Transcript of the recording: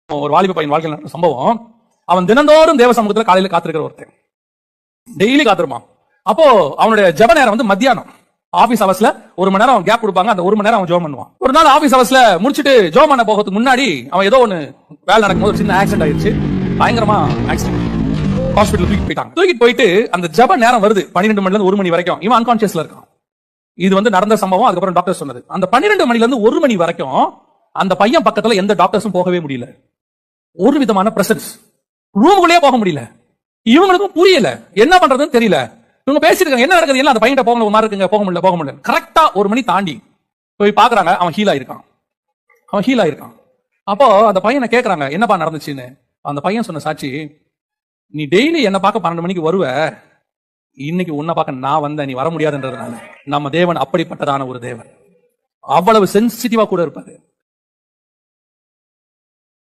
ஒரு வாலிப பையன் வாழ்க்கையில் நடந்த சம்பவம். அவன் தினந்தோறும் தேவ சமூகத்தில் காலையில காத்திருக்கிற ஒருத்தன், டெய்லி காத்திருப்பான். அப்போ அவனுடைய ஜெப நேரம் வந்து மத்தியானம். ஆபீஸ் அவர்ஸ்ல 1 மணி நேரம் கேப் கொடுப்பாங்க. அந்த 1 மணி நேரம் அவன் ஜெபம் பண்ணுவான். ஒரு நாள் ஆபீஸ் அவர்ஸ்ல முடிச்சிட்டு ஜெபம் பண்ண போகிறதுக்கு முன்னாடி அவன் ஏதோ ஒன்னு வேலை நடக்கும்போது ஒரு சின்ன ஆக்சிடென்ட் ஆயிடுச்சு. பயங்கரமா ஆக்சிடென்ட். ஹாஸ்பிட்டல் தூக்கிட்டு போயிட்டு அந்த ஜெப நேரம் வருது 12 மணில இருந்து 1 மணி வரைக்கும். இவன் அன்கான்சியஸ்ல இருக்கான். இது வந்து நடந்த சம்பவம். அதுக்கப்புறம் டாக்டர் சொன்னது. அந்த 12 மணில இருந்து 1 மணி வரைக்கும் அந்த பையன் பக்கத்துல எந்த டாக்டர்ஸும் போகவே முடியல. ஒரு விதமான பிரசன்ஸ். ரூமுக்குள்ளே போக முடியல. இவங்களுக்கும் புரியல என்ன பண்றதுன்னு தெரியல. இவங்க பேசிருக்காங்க, என்ன நடக்குது, எல்லாம் அந்த பையன் போக இருக்குங்க, போக முடியல. கரெக்டா 1 மணி தாண்டி போய் பாக்குறாங்க, அவன் ஹீல் ஆயிருக்கான். அப்போ அந்த பையனை கேக்குறாங்க, என்னப்பா நடந்துச்சுன்னு. அந்த பையன் சொன்ன சாட்சி, நீ டெய்லி என்ன பார்க்க 12 மணிக்கு வருவ, இன்னைக்கு உன்னை பார்க்க நான் வந்தேன், நீ வர முடியாதுன்றதுனால. நம்ம தேவன் அப்படிப்பட்டதான ஒரு தேவன், அவ்வளவு சென்சிட்டிவா கூட இருப்பாரு.